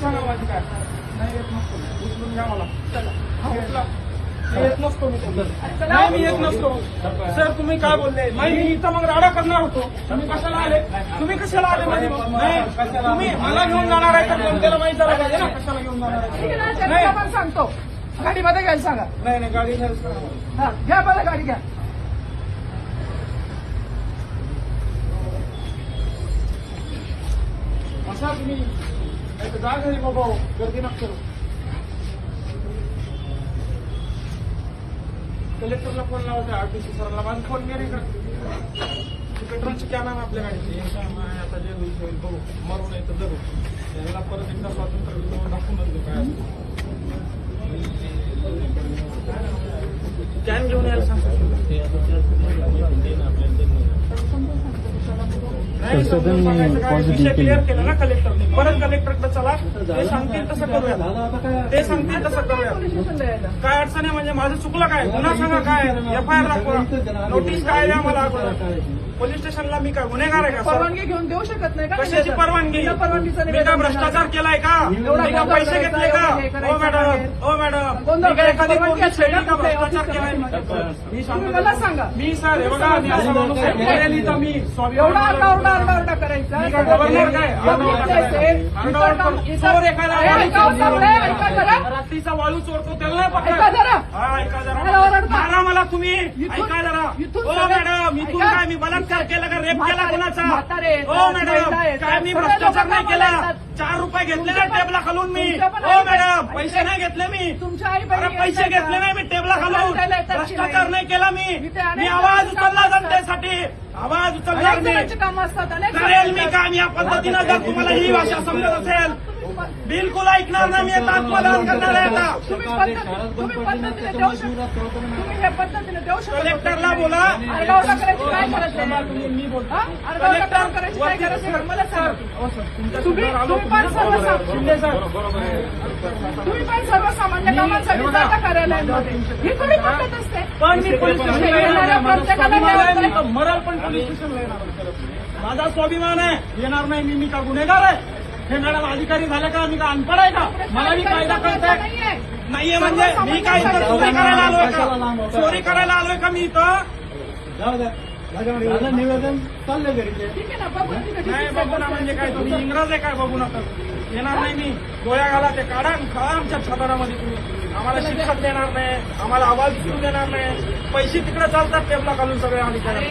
सांगा माझी काय नाही येत नसतो उचलून घ्या मला चला येत नसतो मी नाही मी येत नसतो सर तुम्ही काय बोलले नाही मी इथं मग राडा करणार होतो तुम्ही कशाला आले नाही तुम्ही मला घेऊन जाणार आहे तर त्याला माहिती झालं पाहिजे ना कशाला घेऊन जाणार आहे नाही सांगतो गाडीमध्ये घ्यायला सांगा नाही गाडी घ्या घ्या मला गाडी घ्या असा तुम्ही जा घरी बाबा गर्दी नका करू कलेक्टरला फोन लावायचा आरटीसी सरांना माझा फोन घे का पेट्रोलची कॅन आहे आपल्या गाडीची आता जे होईल बघू मरू नाही तर जरूर याला परत एकदा स्वातंत्र्य दाखवूनच देऊ काय कॅन घेऊन यायला सांगतो विषय क्लिअर केला ना कलेक्टरने परत कलेक्टरकडे चला ते सांगतील तसं करूया काय अडचण आहे म्हणजे माझं चुकलं काय गुन्हा सांगा काय एफआयआर दाखवा नोटीस काय द्या मला पोलीस स्टेशनला मी काय गुन्हेगार आहे का परवानगी घेऊन देऊ शकत नाही का कशाची परवानगी मी काय भ्रष्टाचार केलाय का मी का पैसे घेतले का ओ मॅडम मी काय एखादी भ्रष्टाचार केलाय मी सांगतो मला सांगा मी सर हे बघा मी असा माणूस आहे तर मी एवढा आरडाओरडा करायचा रात्रीचा वाळू चोरतो त्याला नाही पकडा मला तुम्ही ऐका जरा हो मॅडम इथून काय मी बलात्कार केला का रेप केला कोणाचा हो मॅडम काय मी भ्रष्टाचार नाही केला 4 रुपये घेतले ना टेबला खालून मी हो मॅडम पैसे नाही घेतले मी पैसे घेतले नाही मी टेबला खालून भ्रष्टाचार नाही केला मी आवाज उचलला जनतेसाठी आवाज उचलणार मी काम असतात करेल मी काम या पद्धतीनं जर तुम्हाला ही भाषा समजत असेल बिलकुल ऐकणार नाही मी आता आत्मदान करणार आहे आता तुम्ही पद्धतीने देऊ शकता तुम्ही हे पद्धतीने देऊ शकता कलेक्टरला बोला आरडाओरडा करायची काय गरज आहे मी बोलतो आरडाओरडा करायची काय गरज आहे मला सांगा तुम्ही पण सर्वसामान्य कामांसाठी जाता कार्यालयामध्ये ही थोडी पद्धत असते पण मी पोलीस प्रत्येकाला मरल पण पोलीस स्टेशनला येणार माझा स्वाभिमान आहे येणार नाही मी का गुन्हेगार आहे हे मॅडम अधिकारी झाले का मी का अनपड आहे का मला मी कायदा कळतंय नाहीये म्हणजे मी काय इथं चोरी करायला आलोय का चोरी करायला आलोय का मी इथं निवेदन चाललंय घरी नाही बघू ना म्हणजे काय तुम्ही इंग्रज आहे काय बघू नका येणार नाही मी गोळ्या घाला ते काढा आमच्या छतारामध्ये तुम्ही आम्हाला शिक्षक देणार नाही आम्हाला आवाज देणार नाही पैसे तिकडे चालतात टेबला घालून सगळे अधिकारी